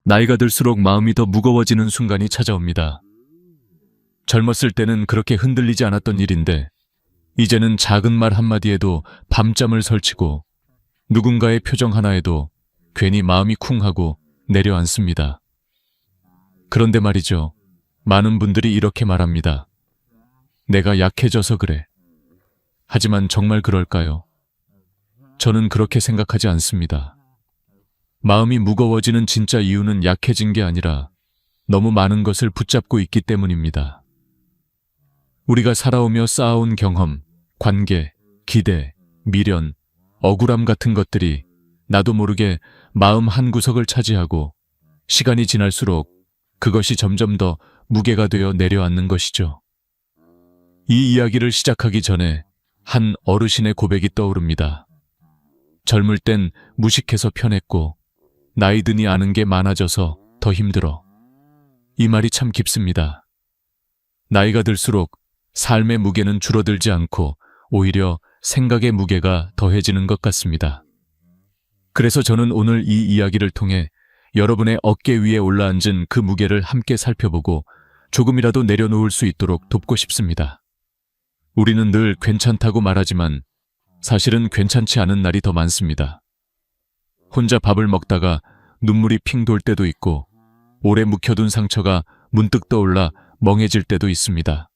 나이가 들수록 마음이 더 무거워지는 순간이 찾아옵니다. 젊었을 때는 그렇게 흔들리지 않았던 일인데 이제는 작은 말 한마디에도 밤잠을 설치고 누군가의 표정 하나에도 괜히 마음이 쿵하고 내려앉습니다. 그런데 말이죠. 많은 분들이 이렇게 말합니다. 내가 약해져서 그래. 하지만 정말 그럴까요? 저는 그렇게 생각하지 않습니다. 마음이 무거워지는 진짜 이유는 약해진 게 아니라 너무 많은 것을 붙잡고 있기 때문입니다. 우리가 살아오며 쌓아온 경험, 관계, 기대, 미련, 억울함 같은 것들이 나도 모르게 마음 한구석을 차지하고 시간이 지날수록 그것이 점점 더 무게가 되어 내려앉는 것이죠. 이 이야기를 시작하기 전에 한 어르신의 고백이 떠오릅니다. 젊을 땐 무식해서 편했고 나이 드니 아는 게 많아져서 더 힘들어. 이 말이 참 깊습니다. 나이가 들수록 삶의 무게는 줄어들지 않고 오히려 생각의 무게가 더해지는 것 같습니다. 그래서 저는 오늘 이 이야기를 통해 여러분의 어깨 위에 올라앉은 그 무게를 함께 살펴보고 조금이라도 내려놓을 수 있도록 돕고 싶습니다. 우리는 늘 괜찮다고 말하지만 사실은 괜찮지 않은 날이 더 많습니다. 혼자 밥을 먹다가 눈물이 핑 돌 때도 있고 오래 묵혀둔 상처가 문득 떠올라 멍해질 때도 있습니다.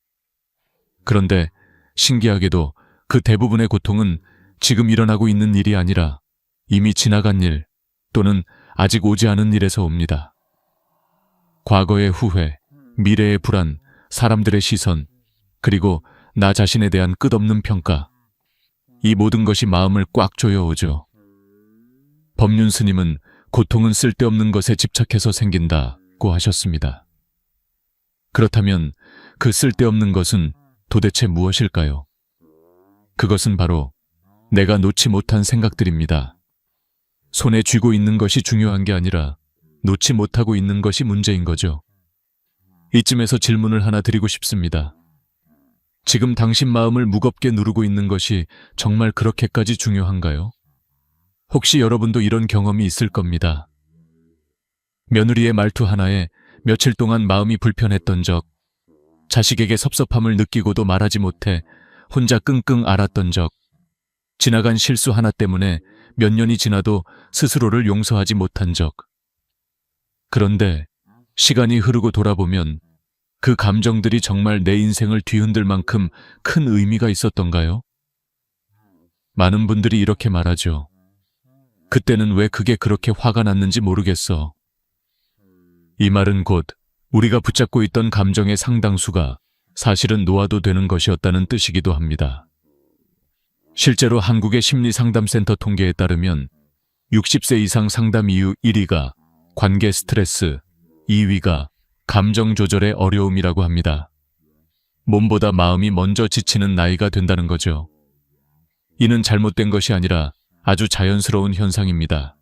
그런데 신기하게도 그 대부분의 고통은 지금 일어나고 있는 일이 아니라 이미 지나간 일 또는 아직 오지 않은 일에서 옵니다. 과거의 후회, 미래의 불안, 사람들의 시선, 그리고 나 자신에 대한 끝없는 평가. 이 모든 것이 마음을 꽉 조여오죠. 법륜 스님은 고통은 쓸데없는 것에 집착해서 생긴다고 하셨습니다. 그렇다면 그 쓸데없는 것은 도대체 무엇일까요? 그것은 바로 내가 놓지 못한 생각들입니다. 손에 쥐고 있는 것이 중요한 게 아니라 놓지 못하고 있는 것이 문제인 거죠. 이쯤에서 질문을 하나 드리고 싶습니다. 지금 당신 마음을 무겁게 누르고 있는 것이 정말 그렇게까지 중요한가요? 혹시 여러분도 이런 경험이 있을 겁니다. 며느리의 말투 하나에 며칠 동안 마음이 불편했던 적, 자식에게 섭섭함을 느끼고도 말하지 못해 혼자 끙끙 앓았던 적, 지나간 실수 하나 때문에 몇 년이 지나도 스스로를 용서하지 못한 적. 그런데 시간이 흐르고 돌아보면 그 감정들이 정말 내 인생을 뒤흔들 만큼 큰 의미가 있었던가요? 많은 분들이 이렇게 말하죠. 그때는 왜 그게 그렇게 화가 났는지 모르겠어. 이 말은 곧 우리가 붙잡고 있던 감정의 상당수가 사실은 놓아도 되는 것이었다는 뜻이기도 합니다. 실제로 한국의 심리상담센터 통계에 따르면 60세 이상 상담 이유 1위가 관계 스트레스, 2위가 감정 조절의 어려움이라고 합니다. 몸보다 마음이 먼저 지치는 나이가 된다는 거죠. 이는 잘못된 것이 아니라 아주 자연스러운 현상입니다.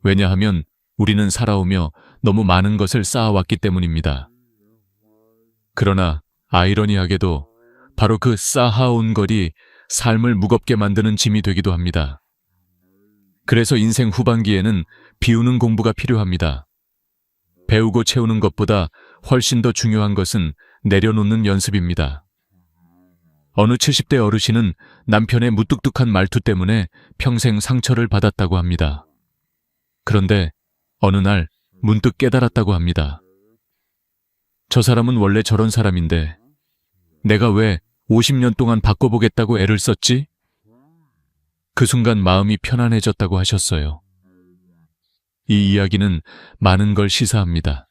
왜냐하면 우리는 살아오며 너무 많은 것을 쌓아왔기 때문입니다. 그러나 아이러니하게도 바로 그 쌓아온 것이 삶을 무겁게 만드는 짐이 되기도 합니다. 그래서 인생 후반기에는 비우는 공부가 필요합니다. 배우고 채우는 것보다 훨씬 더 중요한 것은 내려놓는 연습입니다. 어느 70대 어르신은 남편의 무뚝뚝한 말투 때문에 평생 상처를 받았다고 합니다. 그런데 어느 날 문득 깨달았다고 합니다. 저 사람은 원래 저런 사람인데 내가 왜 50년 동안 바꿔보겠다고 애를 썼지? 그 순간 마음이 편안해졌다고 하셨어요. 이 이야기는 많은 걸 시사합니다.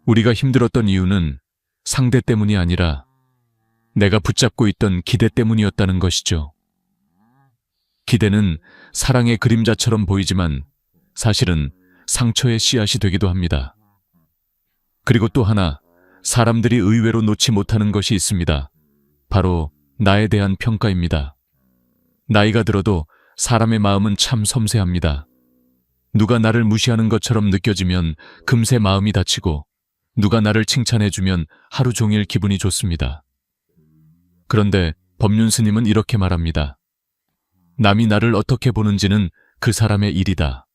우리가 힘들었던 이유는 상대 때문이 아니라 내가 붙잡고 있던 기대 때문이었다는 것이죠. 기대는 사랑의 그림자처럼 보이지만 사실은 상처의 씨앗이 되기도 합니다. 그리고 또 하나, 사람들이 의외로 놓지 못하는 것이 있습니다. 바로 나에 대한 평가입니다. 나이가 들어도 사람의 마음은 참 섬세합니다. 누가 나를 무시하는 것처럼 느껴지면 금세 마음이 다치고 누가 나를 칭찬해주면 하루 종일 기분이 좋습니다. 그런데 법륜 스님은 이렇게 말합니다. 남이 나를 어떻게 보는지는 그 사람의 일이다.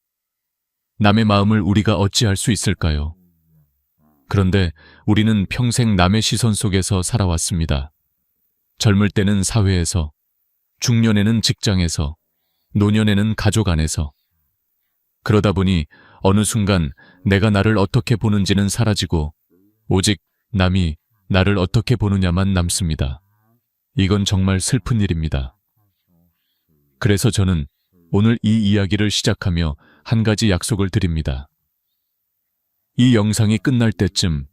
남의 마음을 우리가 어찌할 수 있을까요? 그런데 우리는 평생 남의 시선 속에서 살아왔습니다. 젊을 때는 사회에서, 중년에는 직장에서, 노년에는 가족 안에서. 그러다 보니 어느 순간 내가 나를 어떻게 보는지는 사라지고 오직 남이 나를 어떻게 보느냐만 남습니다. 이건 정말 슬픈 일입니다. 그래서 저는 오늘 이 이야기를 시작하며 한 가지 약속을 드립니다. 이 영상이 끝날 때쯤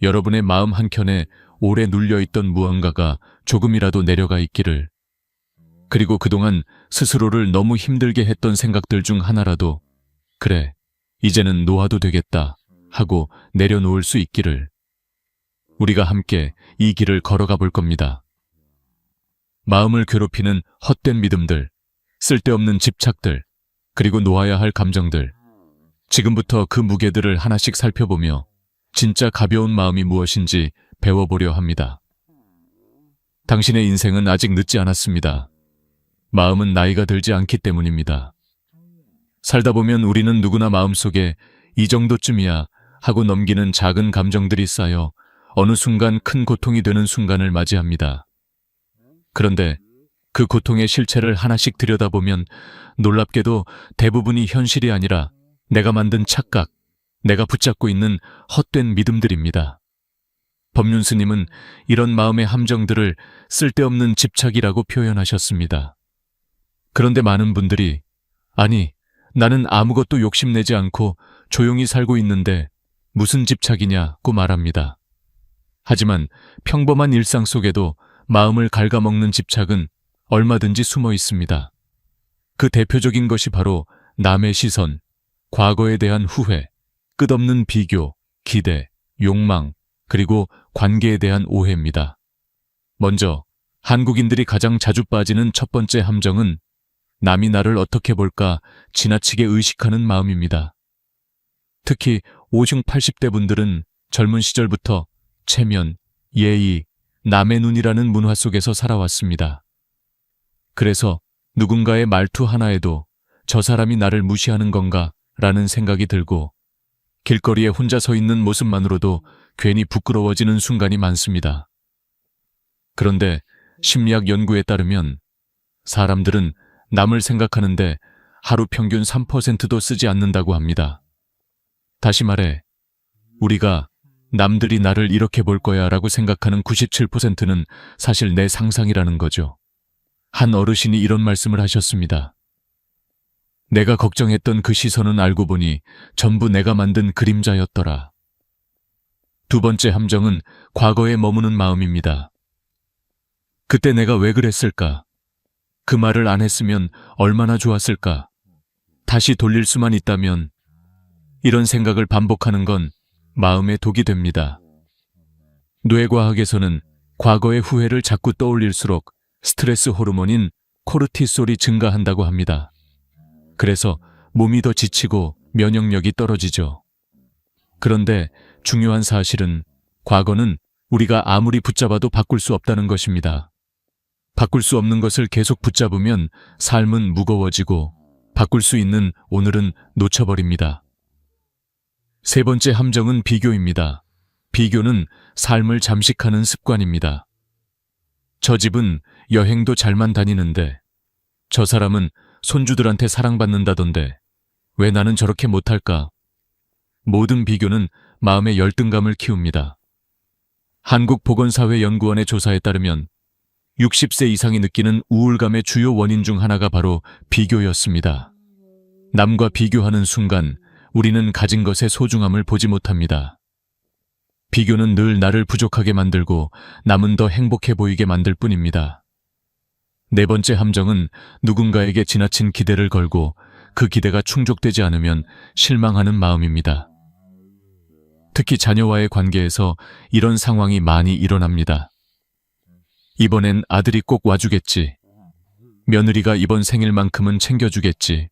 여러분의 마음 한켠에 오래 눌려있던 무언가가 조금이라도 내려가 있기를, 그리고 그동안 스스로를 너무 힘들게 했던 생각들 중 하나라도 그래, 이제는 놓아도 되겠다 하고 내려놓을 수 있기를, 우리가 함께 이 길을 걸어가 볼 겁니다. 마음을 괴롭히는 헛된 믿음들, 쓸데없는 집착들, 그리고 놓아야 할 감정들, 지금부터 그 무게들을 하나씩 살펴보며 진짜 가벼운 마음이 무엇인지 배워보려 합니다. 당신의 인생은 아직 늦지 않았습니다. 마음은 나이가 들지 않기 때문입니다. 살다 보면 우리는 누구나 마음속에 이 정도쯤이야 하고 넘기는 작은 감정들이 쌓여 어느 순간 큰 고통이 되는 순간을 맞이합니다. 그런데 그 고통의 실체를 하나씩 들여다보면 놀랍게도 대부분이 현실이 아니라 내가 만든 착각, 내가 붙잡고 있는 헛된 믿음들입니다. 법륜스님은 이런 마음의 함정들을 쓸데없는 집착이라고 표현하셨습니다. 그런데 많은 분들이 아니, 나는 아무것도 욕심내지 않고 조용히 살고 있는데 무슨 집착이냐고 말합니다. 하지만 평범한 일상 속에도 마음을 갉아먹는 집착은 얼마든지 숨어 있습니다. 그 대표적인 것이 바로 남의 시선, 과거에 대한 후회, 끝없는 비교, 기대, 욕망, 그리고 관계에 대한 오해입니다. 먼저 한국인들이 가장 자주 빠지는 첫 번째 함정은 남이 나를 어떻게 볼까 지나치게 의식하는 마음입니다. 특히 50, 80대 분들은 젊은 시절부터 체면, 예의, 남의 눈이라는 문화 속에서 살아왔습니다. 그래서 누군가의 말투 하나에도 저 사람이 나를 무시하는 건가 라는 생각이 들고 길거리에 혼자 서 있는 모습만으로도 괜히 부끄러워지는 순간이 많습니다. 그런데 심리학 연구에 따르면 사람들은 남을 생각하는데 하루 평균 3%도 쓰지 않는다고 합니다. 다시 말해, 우리가 남들이 나를 이렇게 볼 거야 라고 생각하는 97%는 사실 내 상상이라는 거죠. 한 어르신이 이런 말씀을 하셨습니다. 내가 걱정했던 그 시선은 알고 보니 전부 내가 만든 그림자였더라. 두 번째 함정은 과거에 머무는 마음입니다. 그때 내가 왜 그랬을까? 그 말을 안 했으면 얼마나 좋았을까? 다시 돌릴 수만 있다면, 이런 생각을 반복하는 건 마음의 독이 됩니다. 뇌과학에서는 과거의 후회를 자꾸 떠올릴수록 스트레스 호르몬인 코르티솔이 증가한다고 합니다. 그래서 몸이 더 지치고 면역력이 떨어지죠. 그런데 중요한 사실은 과거는 우리가 아무리 붙잡아도 바꿀 수 없다는 것입니다. 바꿀 수 없는 것을 계속 붙잡으면 삶은 무거워지고 바꿀 수 있는 오늘은 놓쳐버립니다. 세 번째 함정은 비교입니다. 비교는 삶을 잠식하는 습관입니다. 저 집은 여행도 잘만 다니는데 저 사람은 손주들한테 사랑받는다던데 왜 나는 저렇게 못할까? 모든 비교는 마음의 열등감을 키웁니다. 한국보건사회연구원의 조사에 따르면 60세 이상이 느끼는 우울감의 주요 원인 중 하나가 바로 비교였습니다. 남과 비교하는 순간 우리는 가진 것의 소중함을 보지 못합니다. 비교는 늘 나를 부족하게 만들고 남은 더 행복해 보이게 만들 뿐입니다. 네 번째 함정은 누군가에게 지나친 기대를 걸고 그 기대가 충족되지 않으면 실망하는 마음입니다. 특히 자녀와의 관계에서 이런 상황이 많이 일어납니다. 이번엔 아들이 꼭 와주겠지. 며느리가 이번 생일만큼은 챙겨주겠지.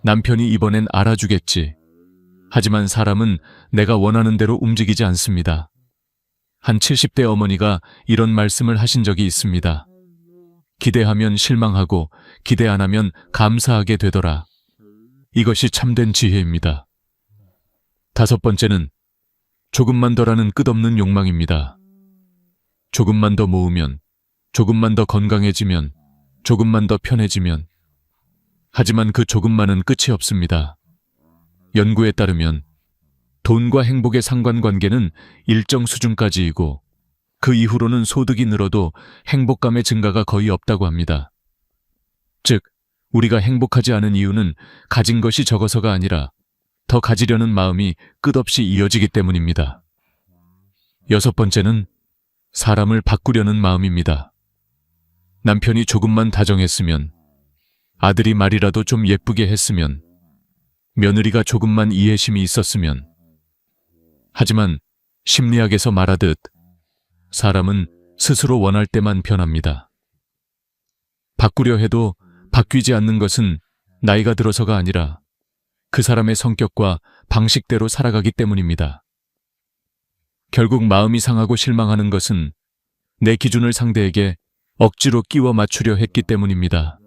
남편이 이번엔 알아주겠지. 하지만 사람은 내가 원하는 대로 움직이지 않습니다. 한 70대 어머니가 이런 말씀을 하신 적이 있습니다. 기대하면 실망하고 기대 안 하면 감사하게 되더라. 이것이 참된 지혜입니다. 다섯 번째는 조금만 더라는 끝없는 욕망입니다. 조금만 더 모으면, 조금만 더 건강해지면, 조금만 더 편해지면. 하지만 그 조금만은 끝이 없습니다. 연구에 따르면 돈과 행복의 상관관계는 일정 수준까지이고 그 이후로는 소득이 늘어도 행복감의 증가가 거의 없다고 합니다. 즉, 우리가 행복하지 않은 이유는 가진 것이 적어서가 아니라 더 가지려는 마음이 끝없이 이어지기 때문입니다. 여섯 번째는 사람을 바꾸려는 마음입니다. 남편이 조금만 다정했으면, 아들이 말이라도 좀 예쁘게 했으면, 며느리가 조금만 이해심이 있었으면. 하지만 심리학에서 말하듯 사람은 스스로 원할 때만 변합니다. 바꾸려 해도 바뀌지 않는 것은 나이가 들어서가 아니라 그 사람의 성격과 방식대로 살아가기 때문입니다. 결국 마음이 상하고 실망하는 것은 내 기준을 상대에게 억지로 끼워 맞추려 했기 때문입니다.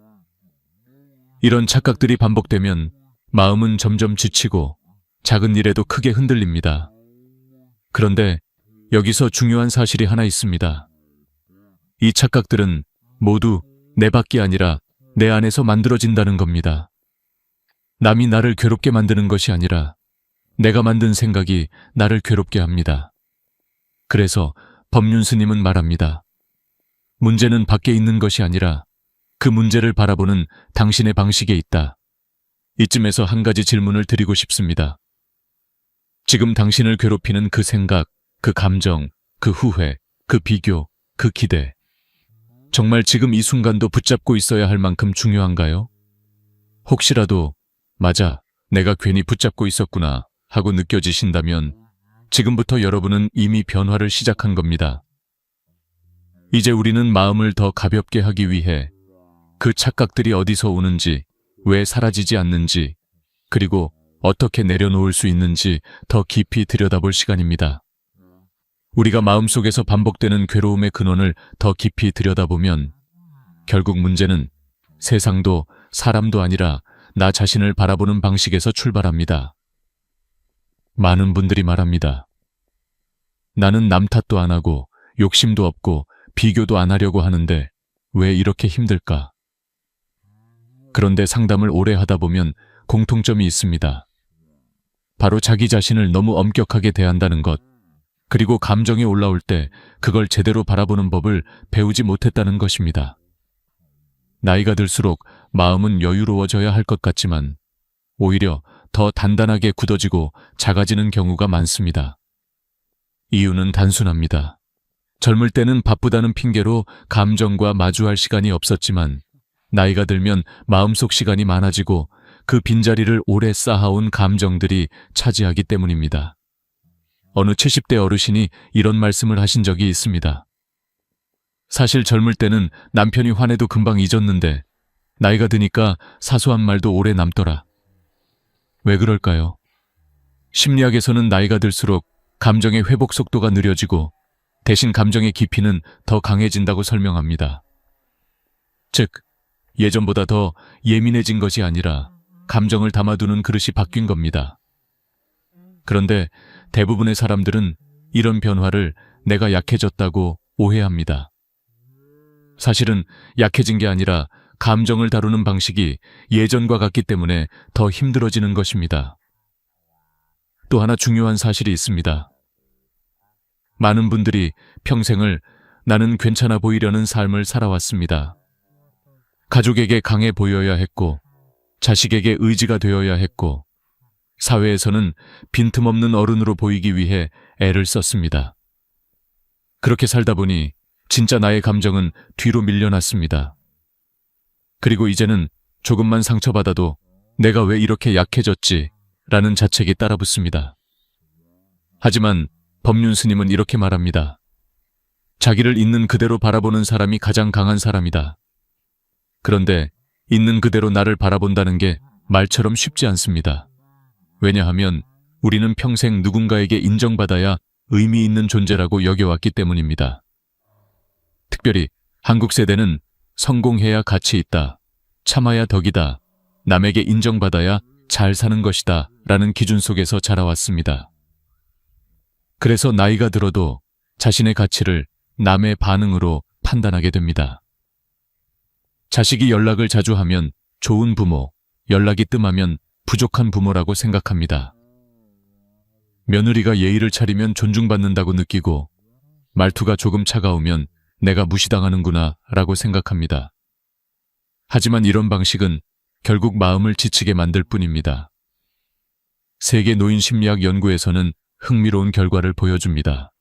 이런 착각들이 반복되면 마음은 점점 지치고 작은 일에도 크게 흔들립니다. 그런데 여기서 중요한 사실이 하나 있습니다. 이 착각들은 모두 내 밖이 아니라 내 안에서 만들어진다는 겁니다. 남이 나를 괴롭게 만드는 것이 아니라 내가 만든 생각이 나를 괴롭게 합니다. 그래서 법륜 스님은 말합니다. 문제는 밖에 있는 것이 아니라 그 문제를 바라보는 당신의 방식에 있다. 이쯤에서 한 가지 질문을 드리고 싶습니다. 지금 당신을 괴롭히는 그 생각, 그 감정, 그 후회, 그 비교, 그 기대. 정말 지금 이 순간도 붙잡고 있어야 할 만큼 중요한가요? 혹시라도 맞아, 내가 괜히 붙잡고 있었구나 하고 느껴지신다면 지금부터 여러분은 이미 변화를 시작한 겁니다. 이제 우리는 마음을 더 가볍게 하기 위해 그 착각들이 어디서 오는지, 왜 사라지지 않는지, 그리고 어떻게 내려놓을 수 있는지 더 깊이 들여다볼 시간입니다. 우리가 마음속에서 반복되는 괴로움의 근원을 더 깊이 들여다보면 결국 문제는 세상도 사람도 아니라 나 자신을 바라보는 방식에서 출발합니다. 많은 분들이 말합니다. 나는 남 탓도 안 하고 욕심도 없고 비교도 안 하려고 하는데 왜 이렇게 힘들까? 그런데 상담을 오래 하다 보면 공통점이 있습니다. 바로 자기 자신을 너무 엄격하게 대한다는 것, 그리고 감정이 올라올 때 그걸 제대로 바라보는 법을 배우지 못했다는 것입니다. 나이가 들수록 마음은 여유로워져야 할 것 같지만 오히려 더 단단하게 굳어지고 작아지는 경우가 많습니다. 이유는 단순합니다. 젊을 때는 바쁘다는 핑계로 감정과 마주할 시간이 없었지만 나이가 들면 마음속 시간이 많아지고 그 빈자리를 오래 쌓아온 감정들이 차지하기 때문입니다. 어느 70대 어르신이 이런 말씀을 하신 적이 있습니다. 사실 젊을 때는 남편이 화내도 금방 잊었는데 나이가 드니까 사소한 말도 오래 남더라. 왜 그럴까요? 심리학에서는 나이가 들수록 감정의 회복 속도가 느려지고 대신 감정의 깊이는 더 강해진다고 설명합니다. 즉, 예전보다 더 예민해진 것이 아니라 감정을 담아두는 그릇이 바뀐 겁니다. 그런데 대부분의 사람들은 이런 변화를 내가 약해졌다고 오해합니다. 사실은 약해진 게 아니라 감정을 다루는 방식이 예전과 같기 때문에 더 힘들어지는 것입니다. 또 하나 중요한 사실이 있습니다. 많은 분들이 평생을 나는 괜찮아 보이려는 삶을 살아왔습니다. 가족에게 강해 보여야 했고, 자식에게 의지가 되어야 했고, 사회에서는 빈틈없는 어른으로 보이기 위해 애를 썼습니다. 그렇게 살다 보니 진짜 나의 감정은 뒤로 밀려났습니다. 그리고 이제는 조금만 상처받아도 내가 왜 이렇게 약해졌지? 라는 자책이 따라붙습니다. 하지만 법륜 스님은 이렇게 말합니다. 자기를 있는 그대로 바라보는 사람이 가장 강한 사람이다. 그런데 있는 그대로 나를 바라본다는 게 말처럼 쉽지 않습니다. 왜냐하면 우리는 평생 누군가에게 인정받아야 의미 있는 존재라고 여겨왔기 때문입니다. 특별히 한국 세대는 성공해야 가치 있다, 참아야 덕이다, 남에게 인정받아야 잘 사는 것이다 라는 기준 속에서 자라왔습니다. 그래서 나이가 들어도 자신의 가치를 남의 반응으로 판단하게 됩니다. 자식이 연락을 자주 하면 좋은 부모, 연락이 뜸하면 부족한 부모라고 생각합니다. 며느리가 예의를 차리면 존중받는다고 느끼고 말투가 조금 차가우면 내가 무시당하는구나 라고 생각합니다. 하지만 이런 방식은 결국 마음을 지치게 만들 뿐입니다. 세계 노인 심리학 연구에서는 흥미로운 결과를 보여줍니다.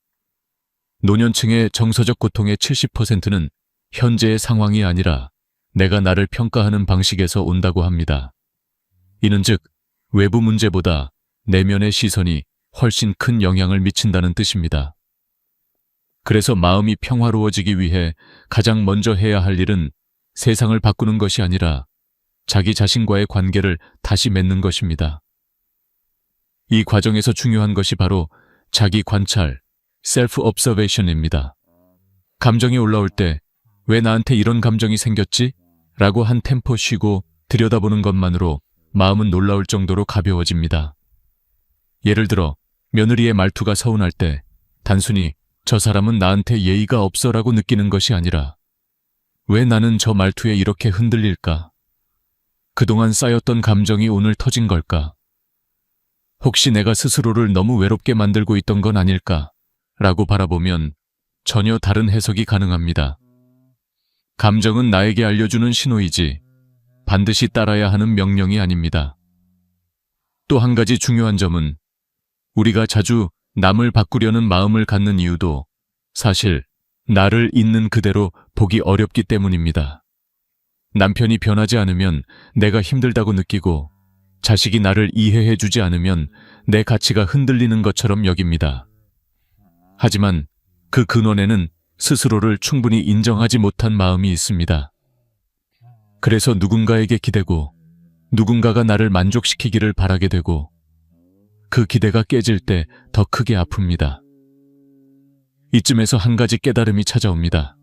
노년층의 정서적 고통의 70%는 현재의 상황이 아니라 내가 나를 평가하는 방식에서 온다고 합니다. 이는 즉 외부 문제보다 내면의 시선이 훨씬 큰 영향을 미친다는 뜻입니다. 그래서 마음이 평화로워지기 위해 가장 먼저 해야 할 일은 세상을 바꾸는 것이 아니라 자기 자신과의 관계를 다시 맺는 것입니다. 이 과정에서 중요한 것이 바로 자기 관찰, 셀프 observation입니다. 감정이 올라올 때 왜 나한테 이런 감정이 생겼지? 라고 한 템포 쉬고 들여다보는 것만으로 마음은 놀라울 정도로 가벼워집니다. 예를 들어 며느리의 말투가 서운할 때 단순히 저 사람은 나한테 예의가 없어라고 느끼는 것이 아니라 왜 나는 저 말투에 이렇게 흔들릴까? 그동안 쌓였던 감정이 오늘 터진 걸까? 혹시 내가 스스로를 너무 외롭게 만들고 있던 건 아닐까? 라고 바라보면 전혀 다른 해석이 가능합니다. 감정은 나에게 알려주는 신호이지 반드시 따라야 하는 명령이 아닙니다. 또 한 가지 중요한 점은 우리가 자주 남을 바꾸려는 마음을 갖는 이유도 사실 나를 있는 그대로 보기 어렵기 때문입니다. 남편이 변하지 않으면 내가 힘들다고 느끼고 자식이 나를 이해해주지 않으면 내 가치가 흔들리는 것처럼 여깁니다. 하지만 그 근원에는 스스로를 충분히 인정하지 못한 마음이 있습니다. 그래서 누군가에게 기대고 누군가가 나를 만족시키기를 바라게 되고 그 기대가 깨질 때 더 크게 아픕니다. 이쯤에서 한 가지 깨달음이 찾아옵니다.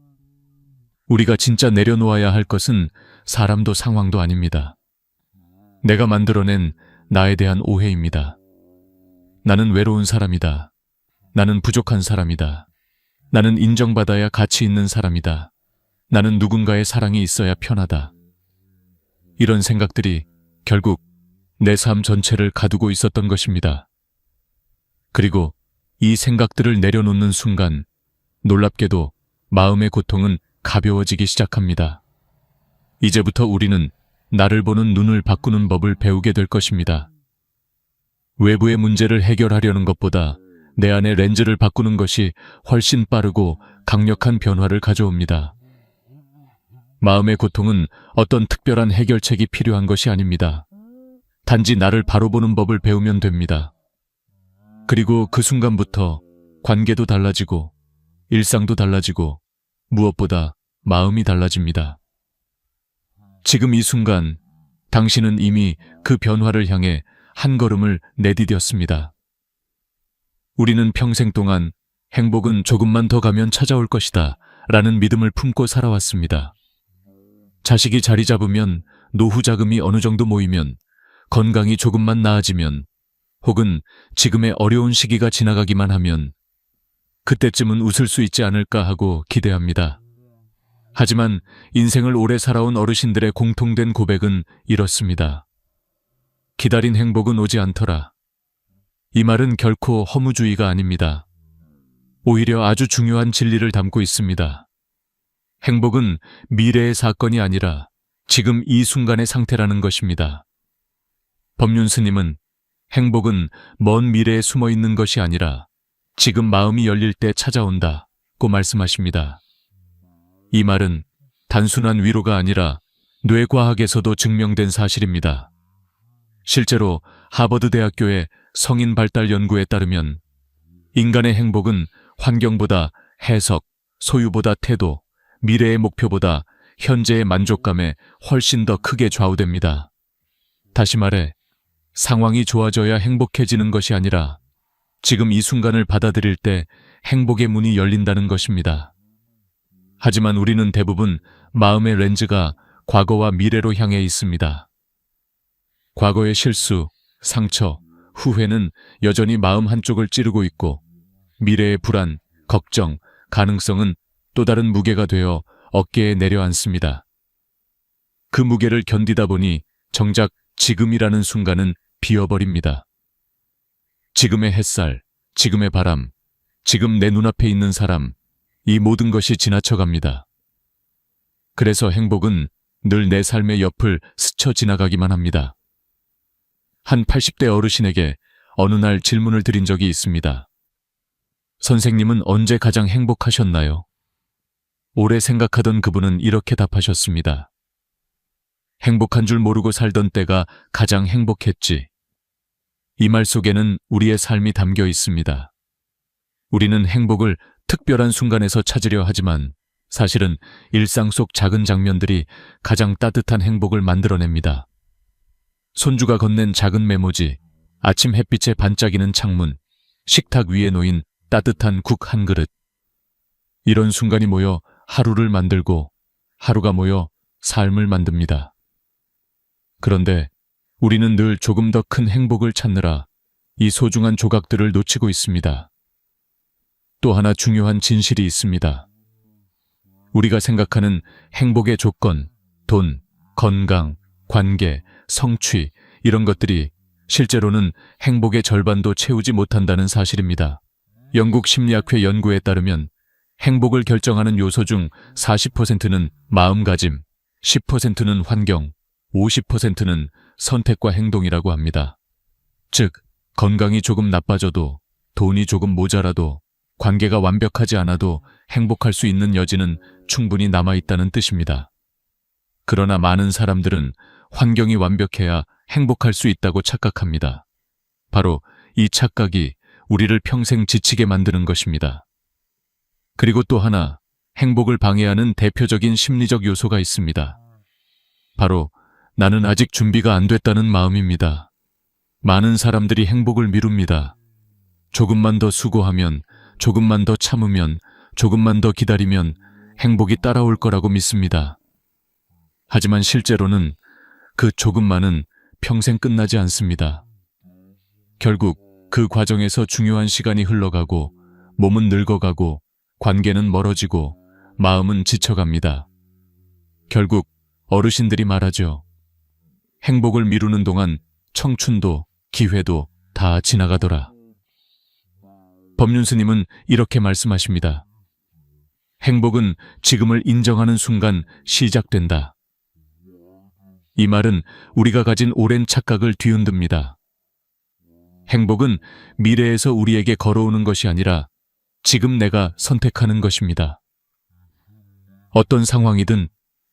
우리가 진짜 내려놓아야 할 것은 사람도 상황도 아닙니다. 내가 만들어낸 나에 대한 오해입니다. 나는 외로운 사람이다. 나는 부족한 사람이다. 나는 인정받아야 가치 있는 사람이다. 나는 누군가의 사랑이 있어야 편하다. 이런 생각들이 결국 내 삶 전체를 가두고 있었던 것입니다. 그리고 이 생각들을 내려놓는 순간 놀랍게도 마음의 고통은 가벼워지기 시작합니다. 이제부터 우리는 나를 보는 눈을 바꾸는 법을 배우게 될 것입니다. 외부의 문제를 해결하려는 것보다 내 안의 렌즈를 바꾸는 것이 훨씬 빠르고 강력한 변화를 가져옵니다. 마음의 고통은 어떤 특별한 해결책이 필요한 것이 아닙니다. 단지 나를 바로 보는 법을 배우면 됩니다. 그리고 그 순간부터 관계도 달라지고 일상도 달라지고 무엇보다 마음이 달라집니다. 지금 이 순간 당신은 이미 그 변화를 향해 한 걸음을 내디뎠습니다. 우리는 평생 동안 행복은 조금만 더 가면 찾아올 것이다 라는 믿음을 품고 살아왔습니다. 자식이 자리 잡으면, 노후 자금이 어느 정도 모이면, 건강이 조금만 나아지면, 혹은 지금의 어려운 시기가 지나가기만 하면 그때쯤은 웃을 수 있지 않을까 하고 기대합니다. 하지만 인생을 오래 살아온 어르신들의 공통된 고백은 이렇습니다. 기다린 행복은 오지 않더라. 이 말은 결코 허무주의가 아닙니다. 오히려 아주 중요한 진리를 담고 있습니다. 행복은 미래의 사건이 아니라 지금 이 순간의 상태라는 것입니다. 법륜 스님은 행복은 먼 미래에 숨어 있는 것이 아니라 지금 마음이 열릴 때 찾아온다고 말씀하십니다. 이 말은 단순한 위로가 아니라 뇌과학에서도 증명된 사실입니다. 실제로 하버드 대학교의 성인 발달 연구에 따르면 인간의 행복은 환경보다 해석, 소유보다 태도, 미래의 목표보다 현재의 만족감에 훨씬 더 크게 좌우됩니다. 다시 말해, 상황이 좋아져야 행복해지는 것이 아니라 지금 이 순간을 받아들일 때 행복의 문이 열린다는 것입니다. 하지만 우리는 대부분 마음의 렌즈가 과거와 미래로 향해 있습니다. 과거의 실수, 상처, 후회는 여전히 마음 한쪽을 찌르고 있고 미래의 불안, 걱정, 가능성은 또 다른 무게가 되어 어깨에 내려앉습니다. 그 무게를 견디다 보니 정작 지금이라는 순간은 비어버립니다. 지금의 햇살, 지금의 바람, 지금 내 눈앞에 있는 사람, 이 모든 것이 지나쳐갑니다. 그래서 행복은 늘 내 삶의 옆을 스쳐 지나가기만 합니다. 한 80대 어르신에게 어느 날 질문을 드린 적이 있습니다. 선생님은 언제 가장 행복하셨나요? 오래 생각하던 그분은 이렇게 답하셨습니다. 행복한 줄 모르고 살던 때가 가장 행복했지. 이 말 속에는 우리의 삶이 담겨 있습니다. 우리는 행복을 특별한 순간에서 찾으려 하지만 사실은 일상 속 작은 장면들이 가장 따뜻한 행복을 만들어냅니다. 손주가 건넨 작은 메모지, 아침 햇빛에 반짝이는 창문, 식탁 위에 놓인 따뜻한 국 한 그릇. 이런 순간이 모여 하루를 만들고 하루가 모여 삶을 만듭니다. 그런데 우리는 늘 조금 더 큰 행복을 찾느라 이 소중한 조각들을 놓치고 있습니다. 또 하나 중요한 진실이 있습니다. 우리가 생각하는 행복의 조건, 돈, 건강, 관계, 성취 이런 것들이 실제로는 행복의 절반도 채우지 못한다는 사실입니다. 영국 심리학회 연구에 따르면 행복을 결정하는 요소 중 40%는 마음가짐, 10%는 환경, 50%는 선택과 행동이라고 합니다. 즉, 건강이 조금 나빠져도, 돈이 조금 모자라도, 관계가 완벽하지 않아도 행복할 수 있는 여지는 충분히 남아있다는 뜻입니다. 그러나 많은 사람들은 환경이 완벽해야 행복할 수 있다고 착각합니다. 바로 이 착각이 우리를 평생 지치게 만드는 것입니다. 그리고 또 하나, 행복을 방해하는 대표적인 심리적 요소가 있습니다. 바로 나는 아직 준비가 안 됐다는 마음입니다. 많은 사람들이 행복을 미룹니다. 조금만 더 수고하면, 조금만 더 참으면, 조금만 더 기다리면 행복이 따라올 거라고 믿습니다. 하지만 실제로는 그 조금만은 평생 끝나지 않습니다. 결국 그 과정에서 중요한 시간이 흘러가고 몸은 늙어가고 관계는 멀어지고 마음은 지쳐갑니다. 결국 어르신들이 말하죠. 행복을 미루는 동안 청춘도 기회도 다 지나가더라. 법륜스님은 이렇게 말씀하십니다. 행복은 지금을 인정하는 순간 시작된다. 이 말은 우리가 가진 오랜 착각을 뒤흔듭니다. 행복은 미래에서 우리에게 걸어오는 것이 아니라 지금 내가 선택하는 것입니다. 어떤 상황이든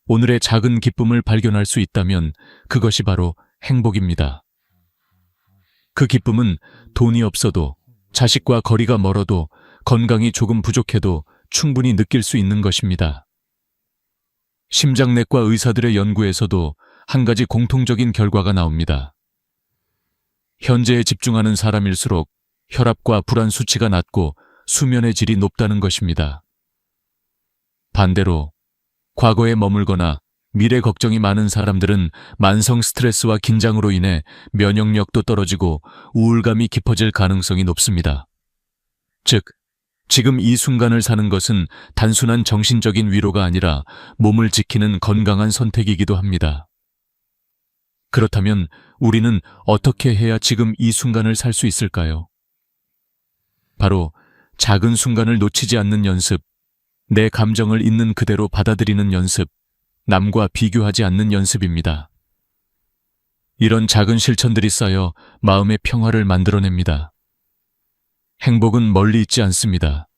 오늘의 작은 기쁨을 발견할 수 있다면 그것이 바로 행복입니다. 그 기쁨은 돈이 없어도, 자식과 거리가 멀어도, 건강이 조금 부족해도 충분히 느낄 수 있는 것입니다. 심장내과 의사들의 연구에서도 한 가지 공통적인 결과가 나옵니다. 현재에 집중하는 사람일수록 혈압과 불안 수치가 낮고 수면의 질이 높다는 것입니다. 반대로 과거에 머물거나 미래 걱정이 많은 사람들은 만성 스트레스와 긴장으로 인해 면역력도 떨어지고 우울감이 깊어질 가능성이 높습니다. 즉, 지금 이 순간을 사는 것은 단순한 정신적인 위로가 아니라 몸을 지키는 건강한 선택이기도 합니다. 그렇다면 우리는 어떻게 해야 지금 이 순간을 살 수 있을까요? 바로 작은 순간을 놓치지 않는 연습, 내 감정을 있는 그대로 받아들이는 연습, 남과 비교하지 않는 연습입니다. 이런 작은 실천들이 쌓여 마음의 평화를 만들어냅니다. 행복은 멀리 있지 않습니다.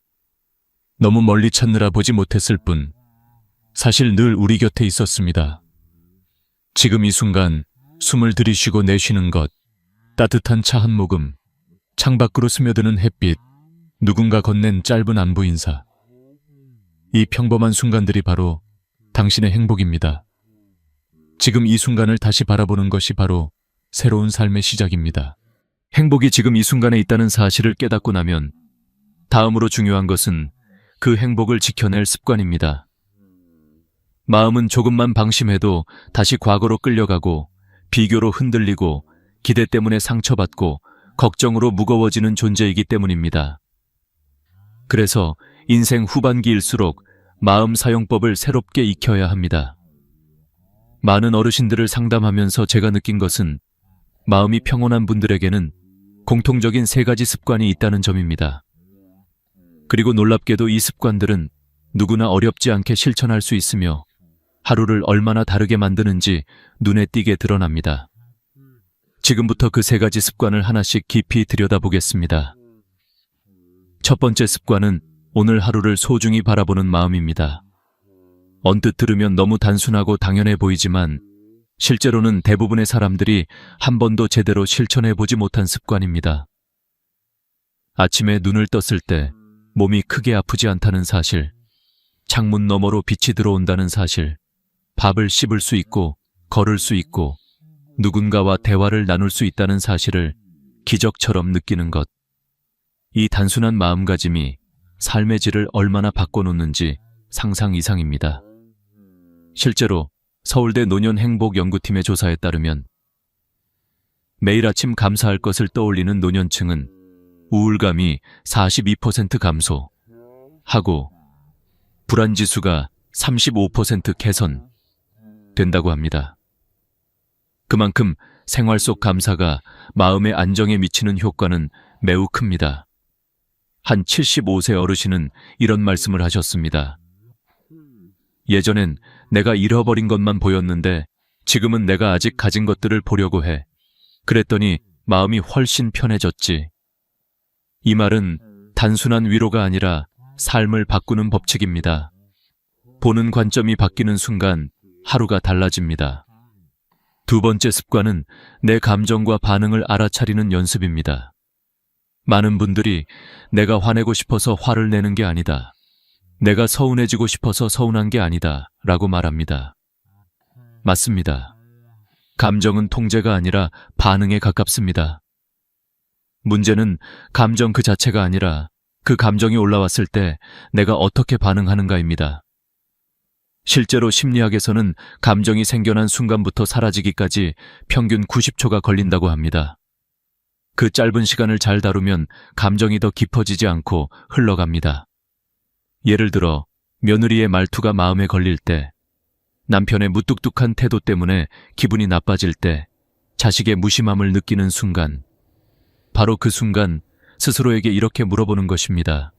너무 멀리 찾느라 보지 못했을 뿐, 사실 늘 우리 곁에 있었습니다. 지금 이 순간 숨을 들이쉬고 내쉬는 것, 따뜻한 차 한 모금, 창밖으로 스며드는 햇빛, 누군가 건넨 짧은 안부 인사. 이 평범한 순간들이 바로 당신의 행복입니다. 지금 이 순간을 다시 바라보는 것이 바로 새로운 삶의 시작입니다. 행복이 지금 이 순간에 있다는 사실을 깨닫고 나면 다음으로 중요한 것은 그 행복을 지켜낼 습관입니다. 마음은 조금만 방심해도 다시 과거로 끌려가고 비교로 흔들리고 기대 때문에 상처받고 걱정으로 무거워지는 존재이기 때문입니다. 그래서 인생 후반기일수록 마음 사용법을 새롭게 익혀야 합니다. 많은 어르신들을 상담하면서 제가 느낀 것은 마음이 평온한 분들에게는 공통적인 3가지 습관이 있다는 점입니다. 그리고 놀랍게도 이 습관들은 누구나 어렵지 않게 실천할 수 있으며 하루를 얼마나 다르게 만드는지 눈에 띄게 드러납니다. 지금부터 그 3가지 습관을 하나씩 깊이 들여다보겠습니다. 첫 번째 습관은 오늘 하루를 소중히 바라보는 마음입니다. 언뜻 들으면 너무 단순하고 당연해 보이지만 실제로는 대부분의 사람들이 한 번도 제대로 실천해 보지 못한 습관입니다. 아침에 눈을 떴을 때 몸이 크게 아프지 않다는 사실, 창문 너머로 빛이 들어온다는 사실, 밥을 씹을 수 있고 걸을 수 있고 누군가와 대화를 나눌 수 있다는 사실을 기적처럼 느끼는 것. 이 단순한 마음가짐이 삶의 질을 얼마나 바꿔놓는지 상상 이상입니다. 실제로 서울대 노년행복연구팀의 조사에 따르면 매일 아침 감사할 것을 떠올리는 노년층은 우울감이 42% 감소하고 불안지수가 35% 개선된다고 합니다. 그만큼 생활 속 감사가 마음의 안정에 미치는 효과는 매우 큽니다. 한 75세 어르신은 이런 말씀을 하셨습니다. 예전엔 내가 잃어버린 것만 보였는데 지금은 내가 아직 가진 것들을 보려고 해. 그랬더니 마음이 훨씬 편해졌지. 이 말은 단순한 위로가 아니라 삶을 바꾸는 법칙입니다. 보는 관점이 바뀌는 순간 하루가 달라집니다. 두 번째 습관은 내 감정과 반응을 알아차리는 연습입니다. 많은 분들이 내가 화내고 싶어서 화를 내는 게 아니다. 내가 서운해지고 싶어서 서운한 게 아니다. 라고 말합니다. 맞습니다. 감정은 통제가 아니라 반응에 가깝습니다. 문제는 감정 그 자체가 아니라 그 감정이 올라왔을 때 내가 어떻게 반응하는가입니다. 실제로 심리학에서는 감정이 생겨난 순간부터 사라지기까지 평균 90초가 걸린다고 합니다. 그 짧은 시간을 잘 다루면 감정이 더 깊어지지 않고 흘러갑니다. 예를 들어 며느리의 말투가 마음에 걸릴 때, 남편의 무뚝뚝한 태도 때문에 기분이 나빠질 때, 자식의 무심함을 느끼는 순간, 바로 그 순간 스스로에게 이렇게 물어보는 것입니다.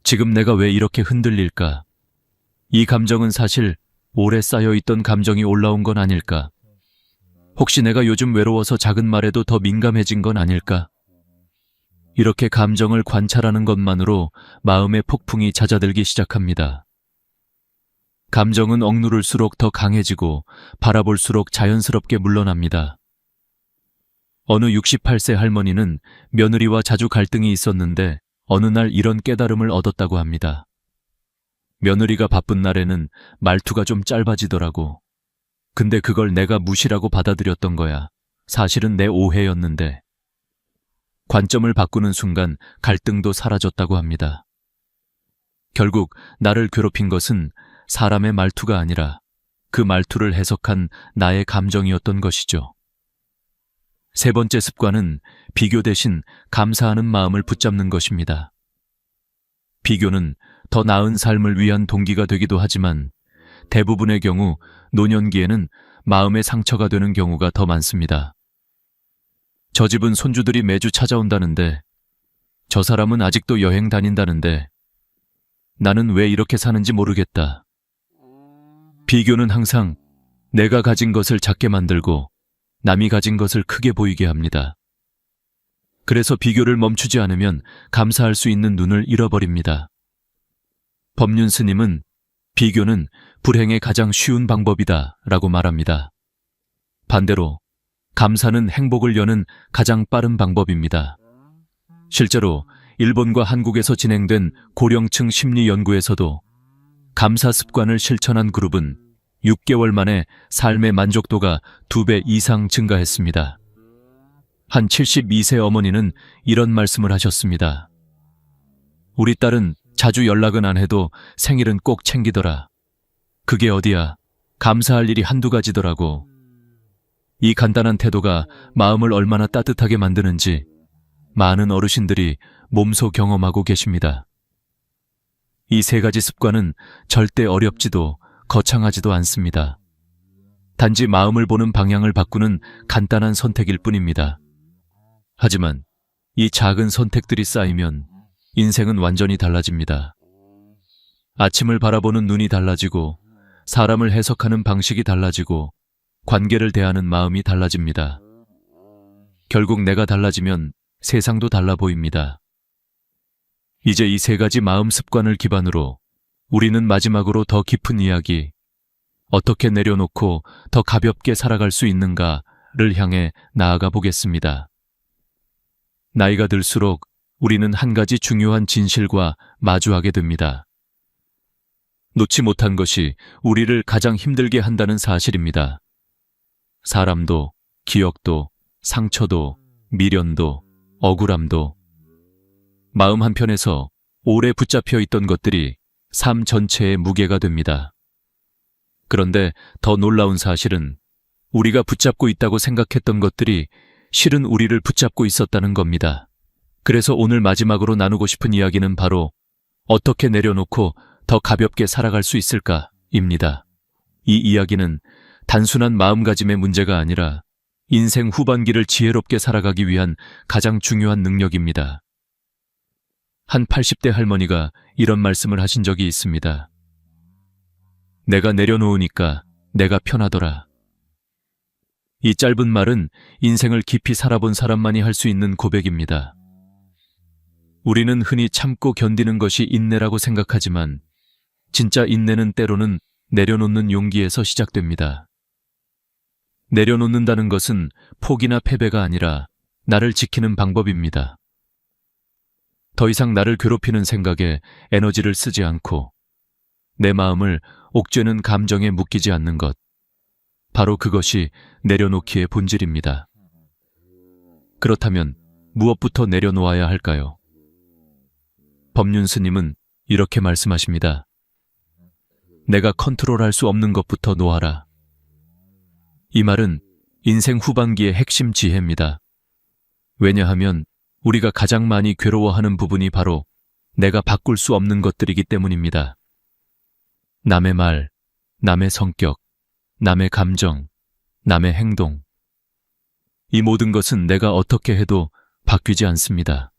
지금 내가 왜 이렇게 흔들릴까? 이 감정은 사실 오래 쌓여있던 감정이 올라온 건 아닐까? 혹시 내가 요즘 외로워서 작은 말에도 더 민감해진 건 아닐까? 이렇게 감정을 관찰하는 것만으로 마음의 폭풍이 잦아들기 시작합니다. 감정은 억누를수록 더 강해지고 바라볼수록 자연스럽게 물러납니다. 어느 68세 할머니는 며느리와 자주 갈등이 있었는데 어느 날 이런 깨달음을 얻었다고 합니다. 며느리가 바쁜 날에는 말투가 좀 짧아지더라고. 근데 그걸 내가 무시라고 받아들였던 거야. 사실은 내 오해였는데. 관점을 바꾸는 순간 갈등도 사라졌다고 합니다. 결국 나를 괴롭힌 것은 사람의 말투가 아니라 그 말투를 해석한 나의 감정이었던 것이죠. 세 번째 습관은 비교 대신 감사하는 마음을 붙잡는 것입니다. 비교는 더 나은 삶을 위한 동기가 되기도 하지만 대부분의 경우 노년기에는 마음의 상처가 되는 경우가 더 많습니다. 저 집은 손주들이 매주 찾아온다는데, 저 사람은 아직도 여행 다닌다는데, 나는 왜 이렇게 사는지 모르겠다. 비교는 항상 내가 가진 것을 작게 만들고 남이 가진 것을 크게 보이게 합니다. 그래서 비교를 멈추지 않으면 감사할 수 있는 눈을 잃어버립니다. 법륜 스님은 비교는 불행의 가장 쉬운 방법이다 라고 말합니다. 반대로 감사는 행복을 여는 가장 빠른 방법입니다. 실제로 일본과 한국에서 진행된 고령층 심리 연구에서도 감사 습관을 실천한 그룹은 6개월 만에 삶의 만족도가 2배 이상 증가했습니다. 한 72세 어머니는 이런 말씀을 하셨습니다. 우리 딸은 자주 연락은 안 해도 생일은 꼭 챙기더라. 그게 어디야. 감사할 일이 한두 가지더라고. 이 간단한 태도가 마음을 얼마나 따뜻하게 만드는지 많은 어르신들이 몸소 경험하고 계십니다. 이 세 가지 습관은 절대 어렵지도 거창하지도 않습니다. 단지 마음을 보는 방향을 바꾸는 간단한 선택일 뿐입니다. 하지만 이 작은 선택들이 쌓이면 인생은 완전히 달라집니다. 아침을 바라보는 눈이 달라지고 사람을 해석하는 방식이 달라지고 관계를 대하는 마음이 달라집니다. 결국 내가 달라지면 세상도 달라 보입니다. 이제 이 세 가지 마음 습관을 기반으로 우리는 마지막으로 더 깊은 이야기, 어떻게 내려놓고 더 가볍게 살아갈 수 있는가를 향해 나아가 보겠습니다. 나이가 들수록 우리는 한 가지 중요한 진실과 마주하게 됩니다. 놓지 못한 것이 우리를 가장 힘들게 한다는 사실입니다. 사람도, 기억도, 상처도, 미련도, 억울함도, 마음 한편에서 오래 붙잡혀 있던 것들이 삶 전체의 무게가 됩니다. 그런데 더 놀라운 사실은 우리가 붙잡고 있다고 생각했던 것들이 실은 우리를 붙잡고 있었다는 겁니다. 그래서 오늘 마지막으로 나누고 싶은 이야기는 바로 어떻게 내려놓고 더 가볍게 살아갈 수 있을까입니다. 이 이야기는 단순한 마음가짐의 문제가 아니라 인생 후반기를 지혜롭게 살아가기 위한 가장 중요한 능력입니다. 한 80대 할머니가 이런 말씀을 하신 적이 있습니다. 내가 내려놓으니까 내가 편하더라. 이 짧은 말은 인생을 깊이 살아본 사람만이 할 수 있는 고백입니다. 우리는 흔히 참고 견디는 것이 인내라고 생각하지만 진짜 인내는 때로는 내려놓는 용기에서 시작됩니다. 내려놓는다는 것은 포기나 패배가 아니라 나를 지키는 방법입니다. 더 이상 나를 괴롭히는 생각에 에너지를 쓰지 않고 내 마음을 옥죄는 감정에 묶이지 않는 것. 바로 그것이 내려놓기의 본질입니다. 그렇다면 무엇부터 내려놓아야 할까요? 법륜 스님은 이렇게 말씀하십니다. 내가 컨트롤할 수 없는 것부터 놓아라. 이 말은 인생 후반기의 핵심 지혜입니다. 왜냐하면 우리가 가장 많이 괴로워하는 부분이 바로 내가 바꿀 수 없는 것들이기 때문입니다. 남의 말, 남의 성격, 남의 감정, 남의 행동. 이 모든 것은 내가 어떻게 해도 바뀌지 않습니다.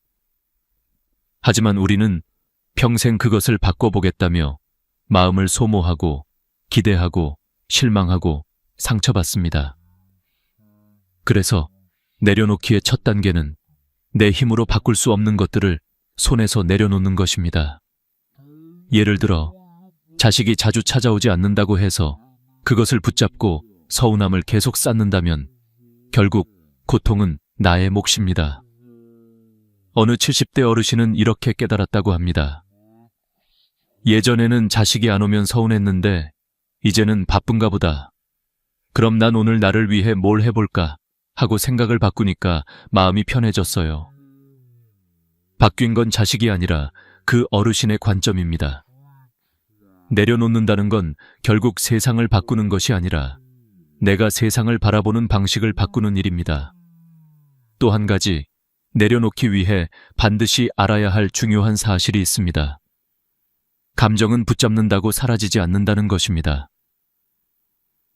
하지만 우리는 평생 그것을 바꿔보겠다며 마음을 소모하고 기대하고 실망하고 상처받습니다. 그래서 내려놓기의 첫 단계는 내 힘으로 바꿀 수 없는 것들을 손에서 내려놓는 것입니다. 예를 들어 자식이 자주 찾아오지 않는다고 해서 그것을 붙잡고 서운함을 계속 쌓는다면 결국 고통은 나의 몫입니다. 어느 70대 어르신은 이렇게 깨달았다고 합니다. 예전에는 자식이 안 오면 서운했는데 이제는 바쁜가 보다. 그럼 난 오늘 나를 위해 뭘 해볼까 하고 생각을 바꾸니까 마음이 편해졌어요. 바뀐 건 자식이 아니라 그 어르신의 관점입니다. 내려놓는다는 건 결국 세상을 바꾸는 것이 아니라 내가 세상을 바라보는 방식을 바꾸는 일입니다. 또 한 가지, 내려놓기 위해 반드시 알아야 할 중요한 사실이 있습니다. 감정은 붙잡는다고 사라지지 않는다는 것입니다.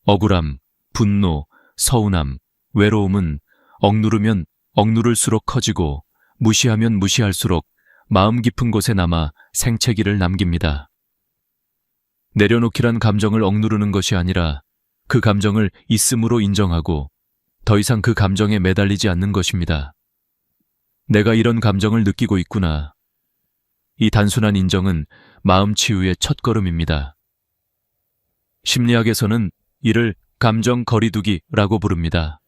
억울함, 분노, 서운함, 외로움은 억누르면 억누를수록 커지고 무시하면 무시할수록 마음 깊은 곳에 남아 생채기를 남깁니다. 내려놓기란 감정을 억누르는 것이 아니라 그 감정을 있음으로 인정하고 더 이상 그 감정에 매달리지 않는 것입니다. 내가 이런 감정을 느끼고 있구나. 이 단순한 인정은 마음 치유의 첫걸음입니다. 심리학에서는 이를 감정 거리두기라고 부릅니다.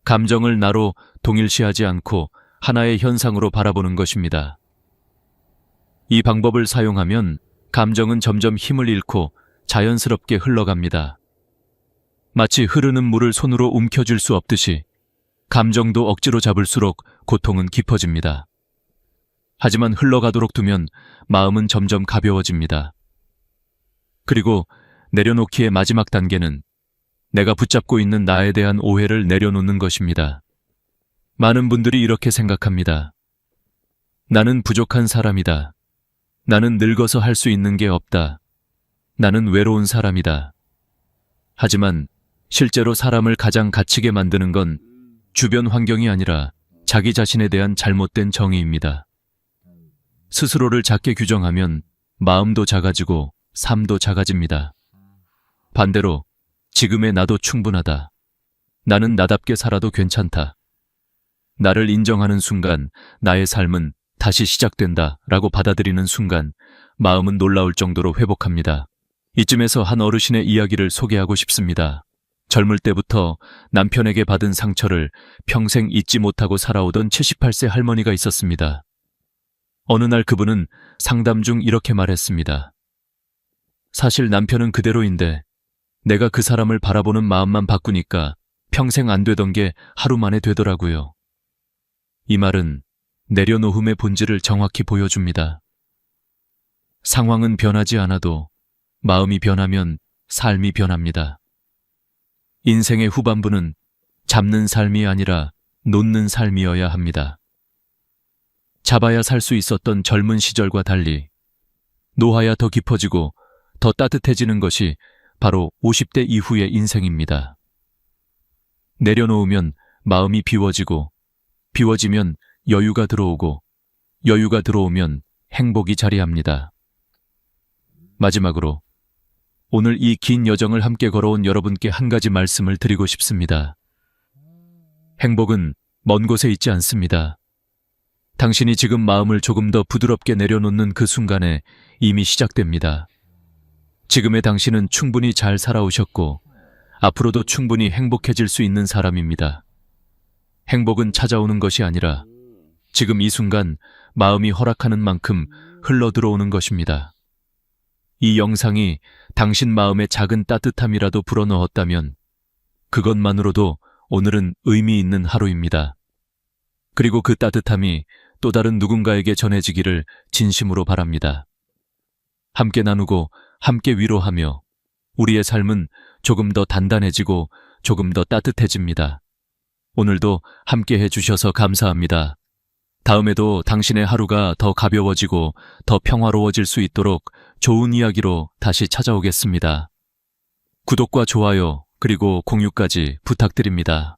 감정을 나로 동일시하지 않고 하나의 현상으로 바라보는 것입니다. 이 방법을 사용하면 감정은 점점 힘을 잃고 자연스럽게 흘러갑니다. 마치 흐르는 물을 손으로 움켜쥘 수 없듯이 감정도 억지로 잡을수록 고통은 깊어집니다. 하지만 흘러가도록 두면 마음은 점점 가벼워집니다. 그리고 내려놓기의 마지막 단계는 내가 붙잡고 있는 나에 대한 오해를 내려놓는 것입니다. 많은 분들이 이렇게 생각합니다. 나는 부족한 사람이다. 나는 늙어서 할 수 있는 게 없다. 나는 외로운 사람이다. 하지만 실제로 사람을 가장 갇히게 만드는 건 주변 환경이 아니라 자기 자신에 대한 잘못된 정의입니다. 스스로를 작게 규정하면 마음도 작아지고 삶도 작아집니다. 반대로 지금의 나도 충분하다. 나는 나답게 살아도 괜찮다. 나를 인정하는 순간 나의 삶은 다시 시작된다 라고 받아들이는 순간 마음은 놀라울 정도로 회복합니다. 이쯤에서 한 어르신의 이야기를 소개하고 싶습니다. 젊을 때부터 남편에게 받은 상처를 평생 잊지 못하고 살아오던 78세 할머니가 있었습니다. 어느 날 그분은 상담 중 이렇게 말했습니다. 사실 남편은 그대로인데 내가 그 사람을 바라보는 마음만 바꾸니까 평생 안 되던 게 하루 만에 되더라고요. 이 말은 내려놓음의 본질을 정확히 보여줍니다. 상황은 변하지 않아도 마음이 변하면 삶이 변합니다. 인생의 후반부는 잡는 삶이 아니라 놓는 삶이어야 합니다. 잡아야 살 수 있었던 젊은 시절과 달리 놓아야 더 깊어지고 더 따뜻해지는 것이 바로 50대 이후의 인생입니다. 내려놓으면 마음이 비워지고 비워지면 여유가 들어오고 여유가 들어오면 행복이 자리합니다. 마지막으로 오늘 이 긴 여정을 함께 걸어온 여러분께 한 가지 말씀을 드리고 싶습니다. 행복은 먼 곳에 있지 않습니다. 당신이 지금 마음을 조금 더 부드럽게 내려놓는 그 순간에 이미 시작됩니다. 지금의 당신은 충분히 잘 살아오셨고 앞으로도 충분히 행복해질 수 있는 사람입니다. 행복은 찾아오는 것이 아니라 지금 이 순간 마음이 허락하는 만큼 흘러들어오는 것입니다. 이 영상이 당신 마음에 작은 따뜻함이라도 불어넣었다면 그것만으로도 오늘은 의미 있는 하루입니다. 그리고 그 따뜻함이 또 다른 누군가에게 전해지기를 진심으로 바랍니다. 함께 나누고 함께 위로하며 우리의 삶은 조금 더 단단해지고 조금 더 따뜻해집니다. 오늘도 함께 해주셔서 감사합니다. 다음에도 당신의 하루가 더 가벼워지고 더 평화로워질 수 있도록 좋은 이야기로 다시 찾아오겠습니다. 구독과 좋아요 그리고 공유까지 부탁드립니다.